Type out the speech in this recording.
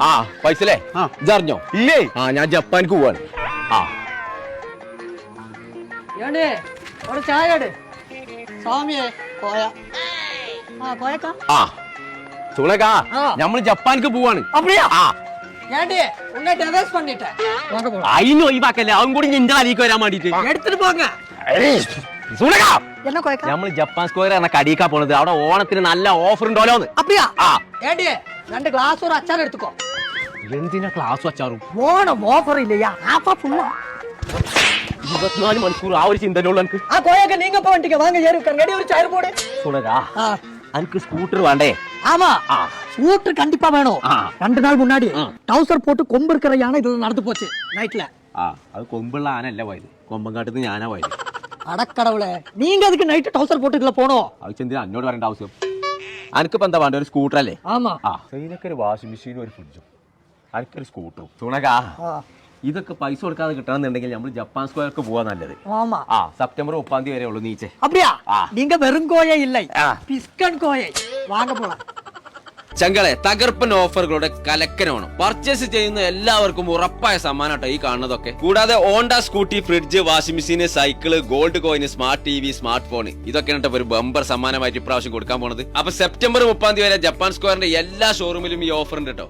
ആ പൈസല്ലേ ഇതറിഞ്ഞോ? ഇല്ലേ? ഞാൻ ജപ്പാനിക്ക് പോവാണ്. ஒரு சாயாடு சாமியே போயா போயக்கா സുണക്കാ നമ്മള് ജപ്പാനിക്ക് പോവാണ്. அப்படியா ஏண்டி உன்னை டிவைஸ் பண்ணிட்டேன். வாங்க போலாம். അതിന് ഒഴിവാക്കല്ലേ, അതും കൂടി നിന്റെ അലിക്ക് വരാൻ വേണ്ടിട്ട് எடுத்துட்டு போங்க. സുണക്കാ என்ன கோயக்கா? നമ്മള് ജപ്പാൻ സ്ക്വയർ എന്ന കടിക്കാ പോണത്. അവിടെ ഓണത്തിന് നല്ല ഓഫർ ഉണ്ടോലോന്ന്. அப்படியா ஏண்டி 2 கிளாஸ் ஒரு அச்சார் எடுத்துக்கோ. എന്തിനാ ക്ലാസ് വച്ചാറും? ஓணம் ஆஃபர் இல்லையா? ஆஃபர் ஃபுல்லா 24 മണിക്കൂർ ആ ഒരു ചിന്തനോളൂ എനിക്ക്. கோயக்கா நீங்க போய் வண்டிங்க வாங்க ஏறி உட்காருங்க. ஒரு சேர் போடு. സുണക്കാ எனக்கு ஸ்கூட்டர் வேண்டே? ஆமா ஸ்கூட்டர் கண்டிப்பா வேணும். 2 நாள் முன்னாடி டவுசர் போட்டு கொம்பு இருக்கிற யானை இது நடந்து போச்சு நைட்ல. അത് കൊമ്പുള്ള ആനല്ല പോയത്, കൊമ്പങ്കാട്ടത്ത് ഞാനാ പോയത്. അടക്കടവുളെ നീங்க அதுக்கு நைட் டவுசர் போட்டுக்குள்ள போணும். അത് ചെന്തിനാ എന്നോട് പറയേണ്ട ആവശ്യം? അനക്കിപ്പോ എന്താ വേണ്ട? ഒരു സ്കൂട്ടർ അല്ലേ? ஆமா ഇതിനൊക്കെ ഒരു വാഷിംഗ് മെഷീനും ഒരു ഫ്രിഡ്ജും, അനക്കൊരു സ്കൂട്ടറും. സുണക്കാ ഇതൊക്കെ പൈസ കൊടുക്കാതെ കിട്ടണമെന്നുണ്ടെങ്കിൽ നമ്മൾ ജപ്പാൻ സ്ക്വയർക്ക് പോവാ നല്ലത്. ஆமா സെപ്റ്റംബർ 30 വരെ ഉള്ളൂ നീച്ചേ. அப்படியா நீங்க வெறும் கோயை இல்லை, பிஸ்கன் கோயை. வாங்க போலாம். ചങ്കളെ തകർപ്പൻ ഓഫറുകളുടെ കലക്കനമാണ്. പർച്ചേസ് ചെയ്യുന്ന എല്ലാവർക്കും ഉറപ്പായ സമ്മാനം ഈ കാണുന്നതൊക്കെ. കൂടാതെ Honda scooty, fridge, washing machine, cycle, gold coin, smart T V, smart phone, ഇതൊക്കെയാണ് ഒരു ബമ്പർ സമ്മാനമായിട്ട് ഇപ്രാവശ്യം കൊടുക്കാൻ പോണത്. അപ്പൊ സെപ്റ്റംബർ 30 വരെ ജപ്പാൻ സ്ക്വയറിന്റെ എല്ലാ ഷോറൂമിലും ഈ ഓഫർ ഉണ്ട് കേട്ടോ.